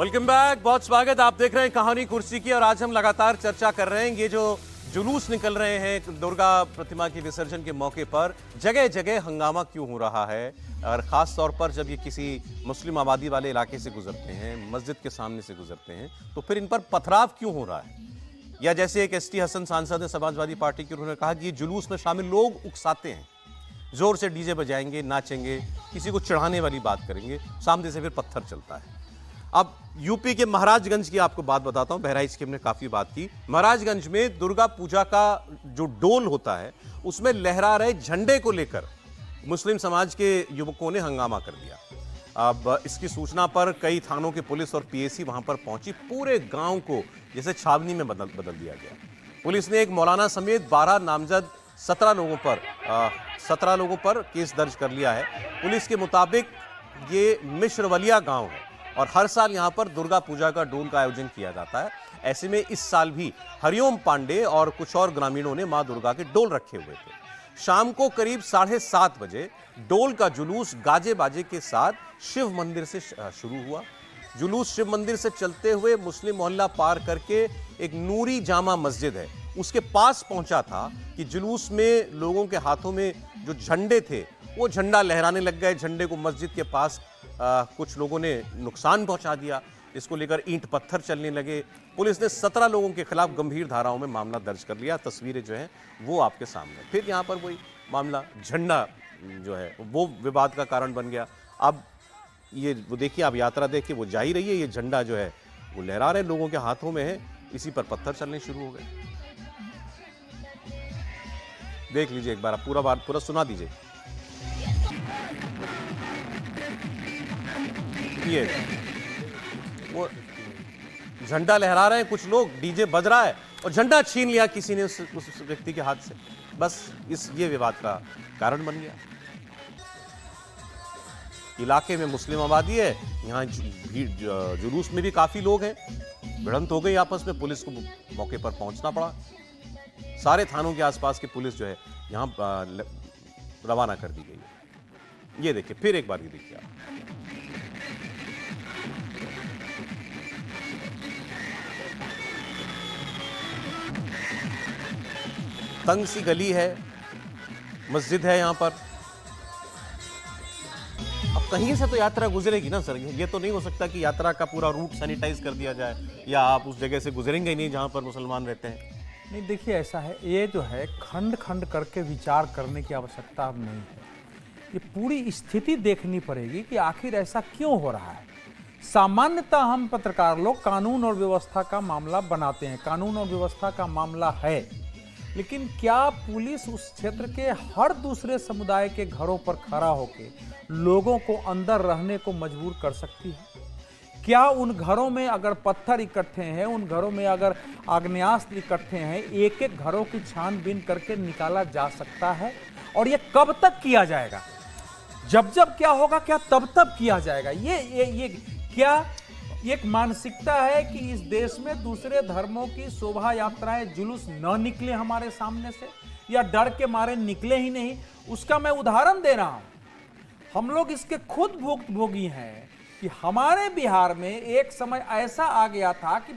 Welcome back, बहुत स्वागत। आप देख रहे हैं कहानी कुर्सी की और आज हम लगातार चर्चा कर रहे हैं ये जो जुलूस निकल रहे हैं दुर्गा प्रतिमा के विसर्जन के मौके पर, जगह जगह हंगामा क्यों हो रहा है, और ख़ास तौर पर जब ये किसी मुस्लिम आबादी वाले इलाके से गुजरते हैं, मस्जिद के सामने से गुजरते हैं, तो फिर इन पर पथराव क्यों हो रहा है। या जैसे एक एसटी हसन सांसद है समाजवादी पार्टी के, उन्होंने कहा कि ये जुलूस में शामिल लोग उकसाते हैं, जोर से डीजे बजाएंगे, नाचेंगे, किसी को चढ़ाने वाली बात करेंगे, सामने से फिर पत्थर चलता है। अब यूपी के महाराजगंज की आपको बात बताता हूं, बहराइच की हमने काफी बात की। महाराजगंज में दुर्गा पूजा का जो डोल होता है उसमें लहरा रहे झंडे को लेकर मुस्लिम समाज के युवकों ने हंगामा कर दिया। अब इसकी सूचना पर कई थानों के पुलिस और पीएसी वहां पर पहुंची, पूरे गांव को जैसे छावनी में बदल दिया गया। पुलिस ने एक मौलाना समेत 12 नामजद 17 लोगों पर केस दर्ज कर लिया है। पुलिस के मुताबिक ये मिश्रवलिया गांव है और हर साल यहां पर दुर्गा पूजा का डोल का आयोजन किया जाता है। ऐसे में इस साल भी हरिओम पांडे और कुछ और ग्रामीणों ने मां दुर्गा के डोल रखे हुए थे। शाम को करीब 7:30 बजे डोल का जुलूस गाजे बाजे के साथ शिव मंदिर से शुरू हुआ। जुलूस शिव मंदिर से चलते हुए मुस्लिम मोहल्ला पार करके एक नूरी जामा मस्जिद है उसके पास पहुंचा था कि जुलूस में लोगों के हाथों में जो झंडे थे वो झंडा लहराने लग गए। झंडे को मस्जिद के पास कुछ लोगों ने नुकसान पहुंचा दिया, इसको लेकर ईंट पत्थर चलने लगे। पुलिस ने 17 लोगों के खिलाफ गंभीर धाराओं में मामला दर्ज कर लिया। तस्वीरें जो हैं वो आपके सामने। फिर यहाँ पर वही मामला, झंडा जो है वो विवाद का कारण बन गया। अब ये वो देखिए, आप यात्रा देख के वो जा ही रही है, ये झंडा जो है वो लहरा रहे लोगों के हाथों में है, इसी पर पत्थर चलने शुरू हो गए। देख लीजिए एक बार, आप पूरा सुना दीजिए। ये वो झंडा लहरा रहे हैं कुछ लोग, डीजे बज रहा है और झंडा छीन लिया किसी ने उस व्यक्ति के हाथ से। बस ये विवाद का कारण बन गया। इलाके में मुस्लिम आबादी है, यहाँ जुलूस में भी काफी लोग हैं, भिड़ंत हो गई आपस में, पुलिस को मौके पर पहुंचना पड़ा। सारे थानों के आसपास की पुलिस जो है यहाँ रवाना कर दी गई है। ये देखिए, फिर एक बार ये देखिए आप। तंग सी गली है, मस्जिद है यहाँ पर। अब कहीं से तो यात्रा गुजरेगी ना सर, ये तो नहीं हो सकता कि यात्रा का पूरा रूट सैनिटाइज कर दिया जाए या आप उस जगह से गुजरेंगे ही नहीं जहाँ पर मुसलमान रहते हैं। नहीं, देखिए ऐसा है, ये जो है खंड खंड करके विचार करने की आवश्यकता अब नहीं है। ये पूरी स्थिति देखनी पड़ेगी कि आखिर ऐसा क्यों हो रहा है। सामान्यतः हम पत्रकार लोग कानून और व्यवस्था का मामला बनाते हैं, कानून और व्यवस्था का मामला है, लेकिन क्या पुलिस उस क्षेत्र के हर दूसरे समुदाय के घरों पर खड़ा होकर लोगों को अंदर रहने को मजबूर कर सकती है? क्या उन घरों में अगर पत्थर इकट्ठे हैं, उन घरों में अगर आग्नेयास्त्र इकट्ठे हैं, एक एक घरों की छानबीन करके निकाला जा सकता है? और ये कब तक किया जाएगा? जब क्या होगा, क्या तब किया जाएगा? ये क्या एक मानसिकता है कि इस देश में दूसरे धर्मों की शोभा यात्राएं, जुलूस न निकले हमारे सामने से, या डर के मारे निकले ही नहीं? उसका मैं उदाहरण दे रहा हूं। हम लोग इसके खुद भुक्तभोगी हैं कि हमारे बिहार में एक समय ऐसा आ गया था कि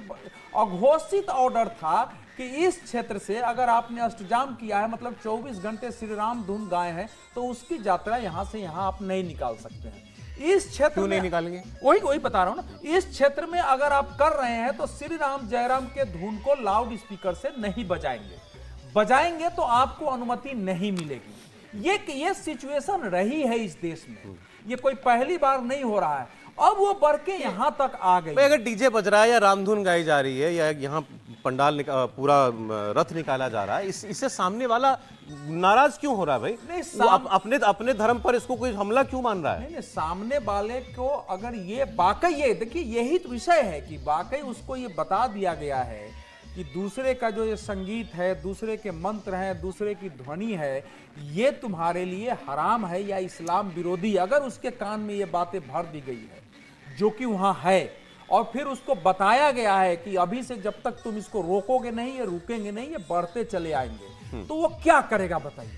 अघोषित ऑर्डर था कि इस क्षेत्र से अगर आपने अष्टजाम किया है, मतलब 24 घंटे श्री राम धुन गाए हैं, तो उसकी यात्रा यहां से यहां आप नहीं निकाल सकते हैं। इस क्षेत्र में नहीं निकालेंगे, वही बता रहा हूं ना। इस क्षेत्र में अगर आप कर रहे हैं तो श्री राम जयराम के धुन को लाउड स्पीकर से नहीं बजाएंगे तो आपको अनुमति नहीं मिलेगी। ये सिचुएशन रही है इस देश में, ये कोई पहली बार नहीं हो रहा है। अब वो बढ़ के यहां तक आ गई। अगर डीजे बज रहा है या रामधुन गाई जा रही है या यहाँ पंडाल पूरा रथ निकाला जा रहा है, इससे सामने वाला नाराज क्यों हो रहा है भाई? नहीं, अपने धर्म पर इसको कोई हमला क्यों मान रहा है? नहीं, सामने वाले को अगर ये वाकई, ये देखिए यही तो विषय है कि वाकई उसको ये बता दिया गया है कि दूसरे का जो ये संगीत है, दूसरे के मंत्र हैं, दूसरे की ध्वनि है, ये तुम्हारे लिए हराम है या इस्लाम विरोधी, अगर उसके कान में ये बातें भर दी गई है जो कि वहां है, और फिर उसको बताया गया है कि अभी से जब तक तुम इसको रोकोगे नहीं, ये रुकेंगे नहीं, ये बढ़ते चले आएंगे, तो वो क्या करेगा बताइए?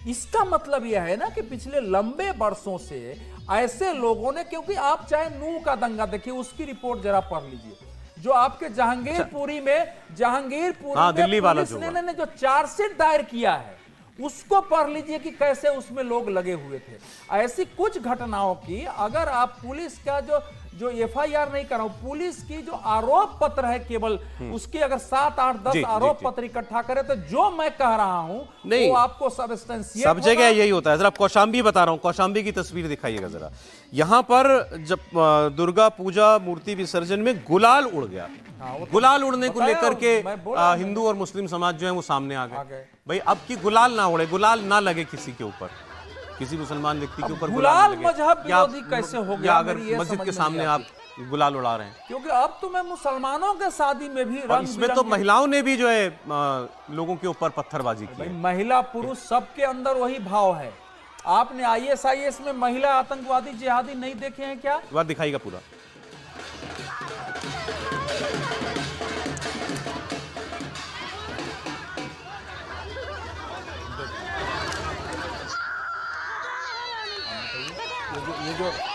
इसका मतलब यह है ना कि पिछले लंबे वर्षों से ऐसे लोगों ने, क्योंकि आप चाहे नूह का दंगा देखिए, उसकी रिपोर्ट जरा पढ़ लीजिए, जो आपके जहांगीरपुरी में दिल्ली वाला पुलिस ने जो चार्जशीट दायर किया है उसको पढ़ लीजिए कि कैसे उसमें लोग लगे हुए थे। ऐसी कुछ घटनाओं की अगर आप पुलिस का जो एफआईआर नहीं कर रहा हूं, पुलिस की जो आरोप पत्र है केवल उसकी अगर 7, 8, 10 आरोप पत्र इकट्ठा करें तो जो मैं कह रहा हूं वो आपको सबस्टेंशिएट सब जगह यही होता है। जरा कौशाम्बी बता रहा हूं, कौशाम्बी की तस्वीर दिखाइएगा जरा। यहां पर जब दुर्गा पूजा मूर्ति विसर्जन में गुलाल उड़ गया, गुलाल उड़ने को लेकर के हिंदू और मुस्लिम समाज जो है वो सामने आ गए। भाई अब की गुलाल ना उड़े, गुलाल ना लगे किसी के ऊपर, किसी मुसलमान व्यक्ति के ऊपर गुलाल मजहब विरोधी कैसे हो गया? अगर मस्जिद के सामने आप गुलाल उड़ा रहे हैं, क्योंकि अब तो मैं मुसलमानों के शादी में भी और इसमें तो महिलाओं ने भी जो है लोगों के ऊपर पत्थरबाजी की। महिला पुरुष सबके अंदर वही भाव है। आपने ISIS में महिला आतंकवादी जिहादी नहीं देखे हैं क्या? वह दिखाएगा पूरा।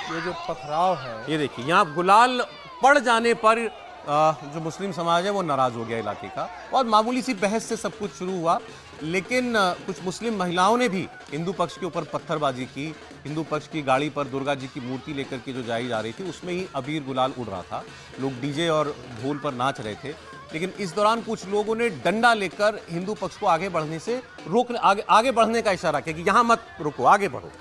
ये जो पथराव है, ये देखिए, यहाँ गुलाल पड़ जाने पर जो मुस्लिम समाज है वो नाराज हो गया इलाके का, और मामूली सी बहस से सब कुछ शुरू हुआ। लेकिन कुछ मुस्लिम महिलाओं ने भी हिंदू पक्ष के ऊपर पत्थरबाजी की। हिंदू पक्ष की गाड़ी पर दुर्गा जी की मूर्ति लेकर के जो जाई जा रही थी उसमें ही अबीर गुलाल उड़ रहा था, लोग डीजे और ढोल पर नाच रहे थे। लेकिन इस दौरान कुछ लोगों ने डंडा लेकर हिंदू पक्ष को आगे बढ़ने से रोकने, आगे बढ़ने का इशारा किया कि यहाँ मत रुको, आगे बढ़ो।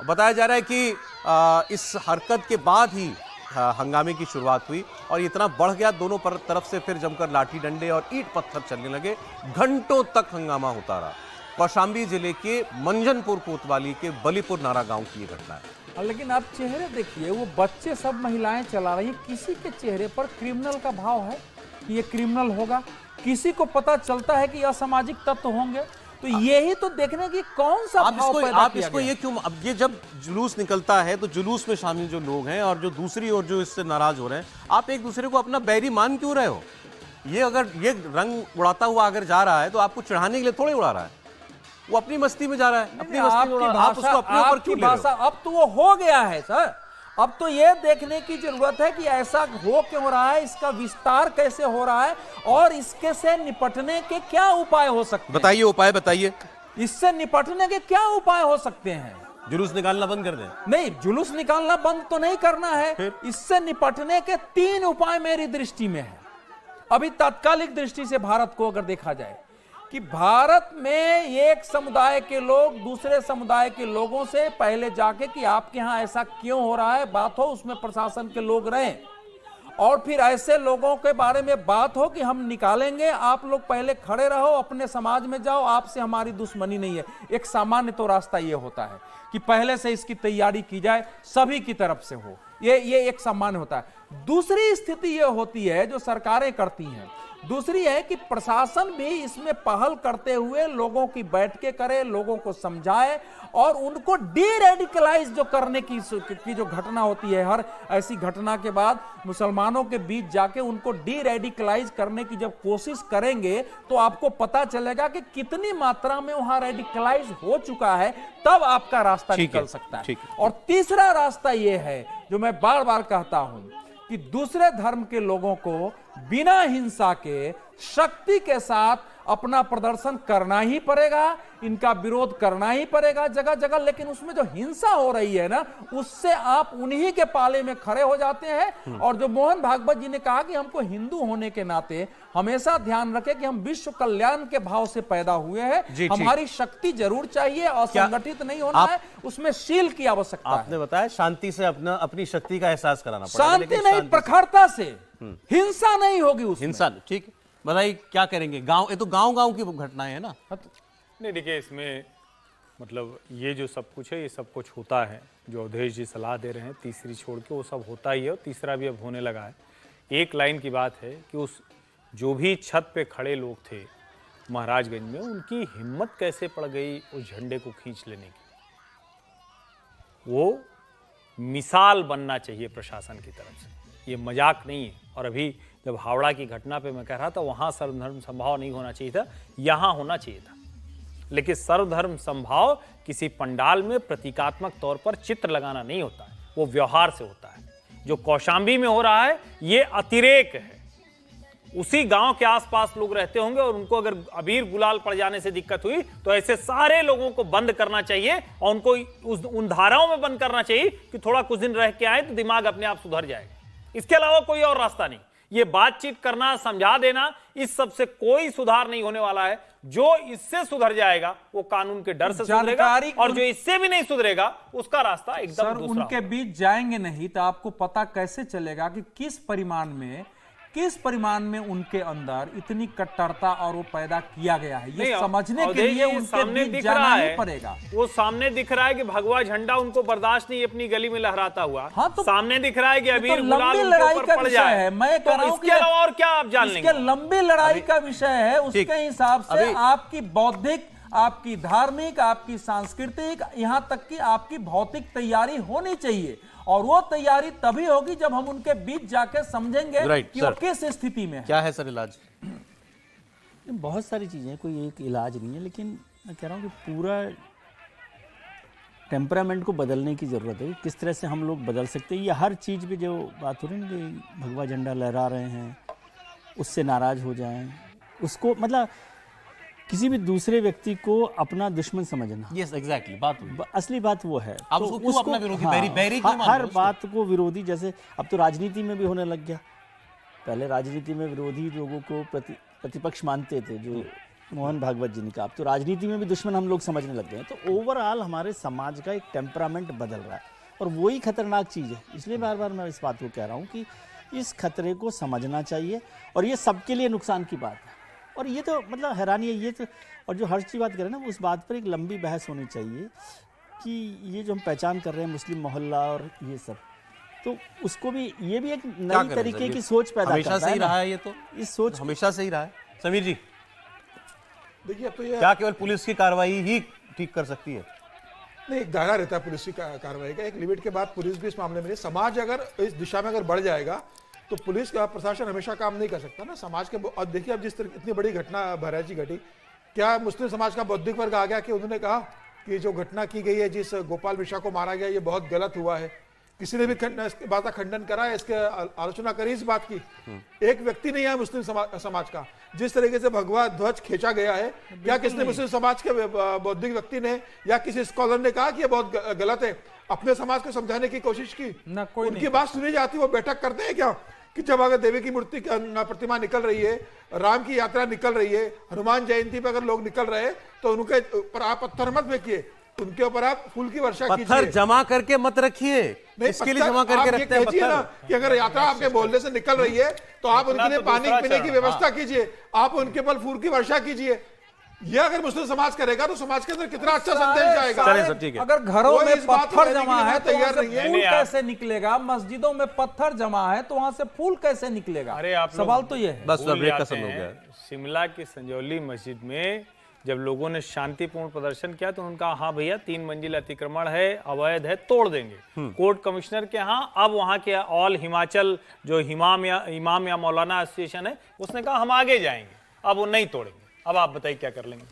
बताया जा रहा है कि इस हरकत के बाद ही हंगामे की शुरुआत हुई और इतना बढ़ गया, दोनों तरफ से फिर जमकर लाठी डंडे और ईंट पत्थर चलने लगे। घंटों तक हंगामा होता रहा। कौशाम्बी जिले के मंजनपुर कोतवाली के बलीपुर नारा गांव की ये घटना है। लेकिन आप चेहरे देखिए, वो बच्चे सब महिलाएं चला रही है, किसी के चेहरे पर क्रिमिनल का भाव है कि ये क्रिमिनल होगा, किसी को पता चलता है कि असामाजिक तत्व होंगे। तो यही तो देखने की कौन सा भाव पैदा आप किया इसको गया? ये क्यों, अब ये जब जुलूस निकलता है तो जुलूस में शामिल जो लोग हैं और जो दूसरी ओर जो इससे नाराज हो रहे हैं, आप एक दूसरे को अपना बैरी मान क्यों रहे हो? ये अगर ये रंग उड़ाता हुआ अगर जा रहा है तो आपको चढ़ाने के लिए थोड़ी उड़ा रहा है, वो अपनी मस्ती में जा रहा है, अपनी मस्ती में उड़ा रहा है। आप उसको अपने ऊपर क्यों ले रहे हो? अब तो वो हो गया है सर। अब तो ये देखने की जरूरत है कि ऐसा हो क्यों रहा है, इसका विस्तार कैसे हो रहा है और इसके से निपटने के क्या उपाय हो सकते हैं। बताइए उपाय, बताइए। इससे निपटने के क्या उपाय हो सकते हैं? जुलूस निकालना बंद कर दें? नहीं, जुलूस निकालना बंद तो नहीं करना है। इससे निपटने के 3 उपाय मेरी दृष्टि में है। अभी तात्कालिक दृष्टि से भारत को अगर देखा जाए कि भारत में एक समुदाय के लोग दूसरे समुदाय के लोगों से पहले जाके कि आपके यहां ऐसा क्यों हो रहा है बात हो, उसमें प्रशासन के लोग रहें, और फिर ऐसे लोगों के बारे में बात हो कि हम निकालेंगे, आप लोग पहले खड़े रहो, अपने समाज में जाओ, आपसे हमारी दुश्मनी नहीं है। एक सामान्य तो रास्ता ये होता है कि पहले से इसकी तैयारी की जाए, सभी की तरफ से हो, ये एक सामान्य होता है। दूसरी स्थिति ये होती है जो सरकारें करती हैं, दूसरी है कि प्रशासन भी इसमें पहल करते हुए लोगों की बैठकें करे, लोगों को समझाए और उनको डी रेडिकलाइज जो करने की जो घटना होती है, हर ऐसी घटना के बाद मुसलमानों के बीच जाके उनको डी रेडिकलाइज करने की जब कोशिश करेंगे तो आपको पता चलेगा कि कितनी मात्रा में वहां रेडिकलाइज हो चुका है, तब आपका रास्ता निकल सकता है। और तीसरा रास्ता यह है जो मैं बार बार कहता हूं कि दूसरे धर्म के लोगों को बिना हिंसा के शक्ति के साथ अपना प्रदर्शन करना ही पड़ेगा, इनका विरोध करना ही पड़ेगा जगह जगह। लेकिन उसमें जो हिंसा हो रही है ना, उससे आप उन्हीं के पाले में खड़े हो जाते हैं। और जो मोहन भागवत जी ने कहा कि हमको हिंदू होने के नाते हमेशा ध्यान रखें कि हम विश्व कल्याण के भाव से पैदा हुए हैं, हमारी शक्ति जरूर चाहिए, असंगठित नहीं होना है, उसमें शील की आवश्यकता है। आपने बताया शांति से अपनी शक्ति का एहसास कराना पड़ेगा, शांति नहीं, प्रखरता से, हिंसा नहीं होगी उसमें। हिंसा, ठीक। बताइए क्या करेंगे? गांव, ये तो गांव की घटनाएं है ना। नहीं देखिए, इसमें मतलब ये जो सब कुछ है, ये सब कुछ होता है जो अवधेश जी सलाह दे रहे हैं, तीसरी छोड़ के वो सब होता ही है, और तीसरा भी अब होने लगा है। एक लाइन की बात है कि उस जो भी छत पे खड़े लोग थे महाराजगंज में, उनकी हिम्मत कैसे पड़ गई उस झंडे को खींच लेने की। वो मिसाल बनना चाहिए प्रशासन की तरफ से, ये मजाक नहीं है। और अभी जब हावड़ा की घटना पे मैं कह रहा था, वहाँ सर्वधर्म संभाव नहीं होना चाहिए था, यहाँ होना चाहिए था। लेकिन सर्वधर्म समभाव किसी पंडाल में प्रतीकात्मक तौर पर चित्र लगाना नहीं होता है, वो व्यवहार से होता है। जो कौशाम्बी में हो रहा है ये अतिरेक है। उसी गांव के आसपास लोग रहते होंगे और उनको अगर अबीर गुलाल पड़ जाने से दिक्कत हुई तो ऐसे सारे लोगों को बंद करना चाहिए और उनको उन धाराओं में बंद करना चाहिए कि थोड़ा कुछ दिन रह के आए तो दिमाग अपने आप सुधर जाएगा। इसके अलावा कोई और रास्ता नहीं। ये बातचीत करना, समझा देना, इस सब से कोई सुधार नहीं होने वाला है। जो इससे सुधर जाएगा वो कानून के डर से सुधरेगा और जो इससे भी नहीं सुधरेगा उसका रास्ता एकदम सर दूसरा उनके बीच जाएंगे नहीं तो आपको पता कैसे चलेगा कि किस परिमाण में उनके अंदर इतनी कट्टरता और वो पैदा किया गया है। ये समझने के लिए उनके बीच जाना ही पड़ेगा। वो सामने दिख रहा है कि भगवा झंडा उनको बर्दाश्त नहीं अपनी गली में लहराता हुआ। हाँ, तो सामने दिख रहा है कि अबीर तो गुलाल लंबी उनके लड़ाई ऊपर का पड़ विषय जाए। है। मैं कह रहा हूं इसके अलावा और क्या आप जान लेंगे? लंबी लड़ाई का विषय है। उसके हिसाब से आपकी बौद्धिक, आपकी धार्मिक, आपकी सांस्कृतिक, यहां तक कि आपकी भौतिक तैयारी होनी चाहिए और वो तैयारी तभी होगी जब हम उनके बीच जाके समझेंगे कि वो किस स्थिति में है। क्या है सर इलाज? बहुत सारी चीज़ें, कोई एक इलाज नहीं है, लेकिन मैं कह रहा हूँ कि पूरा टेम्परामेंट को बदलने की ज़रूरत है। किस तरह से हम लोग बदल सकते हैं। ये हर चीज़ पे जो बात हो रही है कि भगवा झंडा लहरा रहे हैं उससे नाराज़ हो जाएं, उसको मतलब किसी भी दूसरे व्यक्ति को अपना दुश्मन समझना। यस एग्जैक्टली, बात असली बात वो है। अब उसको क्यों अपना विरोधी, बैरी क्यों मान हर रहे हो उसको? बात को विरोधी, जैसे अब तो राजनीति में भी होने लग गया। पहले राजनीति में विरोधी लोगों को प्रतिपक्ष मानते थे, जो मोहन भागवत जी ने कहा। अब तो राजनीति में भी दुश्मन हम लोग समझने लग गए हैं। तो ओवरऑल हमारे समाज का एक टेम्परामेंट बदल रहा है और वही खतरनाक चीज़ है। इसलिए बार बार मैं इस बात को कह रहा हूँ कि इस खतरे को समझना चाहिए और ये सबके लिए नुकसान की बात है। और ये तो मतलब हैरानी है ये तो। और जो हर्ष की बात करें ना, उस बात पर एक लंबी बहस होनी चाहिए कि ये जो हम पहचान कर रहे हैं मुस्लिम मोहल्ला और ये सब, तो उसको भी, ये भी एक नई तरीके की सोच पैदा करता है। हमेशा से ही रहा है ये, तो इस सोच हमेशा से ही रहा है। समीर जी देखिए, अब तो ये क्या केवल पुलिस की कार्रवाई ही ठीक कर सकती है? नहीं, एक दायरा रहता है पुलिस की कार्रवाई का। एक लिमिट के बाद पुलिस भी इस मामले में नहीं। समाज अगर इस दिशा में अगर बढ़ जाएगा तो पुलिस का प्रशासन हमेशा काम नहीं कर सकता ना समाज के। अब देखिए, अब जिस तरह इतनी बड़ी घटना बहराइच घटी, क्या मुस्लिम समाज का बौद्धिक वर्ग आ गया कि उन्होंने कहा कि जो घटना की गई है, जिस गोपाल मिश्रा को मारा गया, ये बहुत गलत हुआ है? किसी ने भी इसके बात का खंडन करा है, इसके आलोचना करी इस बात की? एक व्यक्ति नहीं है मुस्लिम समाज का। जिस तरीके से भगवा ध्वज खींचा गया है, क्या किसने मुस्लिम समाज के बौद्धिक व्यक्ति ने या किसी स्कॉलर ने कहा कि ये बहुत गलत है? अपने समाज को समझाने की कोशिश की? उनकी बात सुनी जाती, वो बैठक करते हैं क्या कि जब अगर देवी की मूर्ति प्रतिमा निकल रही है, राम की यात्रा निकल रही है, हनुमान जयंती पर अगर लोग निकल रहे हैं तो उनके ऊपर आप पत्थर मत फेंकिए, उनके ऊपर आप फूल की वर्षा कीजिए। पत्थर जमा करके मत रखिए, इसके लिए जमा करके रखते हैं पत्थर। कि अगर यात्रा आपके मोहल्ले से निकल रही है तो आप उनके लिए पानी पीने की व्यवस्था कीजिए, आप उनके ऊपर फूल की वर्षा कीजिए। ये अगर मुस्लिम समाज करेगा तो समाज के अंदर कितना अच्छा संदेश जाएगा। चलिए सर, ठीक है। अगर घरों में पत्थर जमा है तो तैयार वहां नहीं से है। फूल कैसे निकलेगा? मस्जिदों में पत्थर जमा है तो वहां से फूल कैसे निकलेगा? अरे आप सवाल तो ये है। बस भूल ब्रेक का जाते समय हो गया हैं, है। शिमला की संजौली मस्जिद में जब लोगों ने शांतिपूर्ण प्रदर्शन किया तो उनका, हाँ भैया 3 मंजिल अतिक्रमण है, अवैध है, तोड़ देंगे। कोर्ट कमिश्नर के यहाँ अब वहाँ के ऑल हिमाचल जो इमाम या मौलाना एसोसिएशन है, उसने कहा हम आगे जाएंगे, अब वो नहीं तोड़ेंगे। अब आप बताइए क्या कर लेंगे?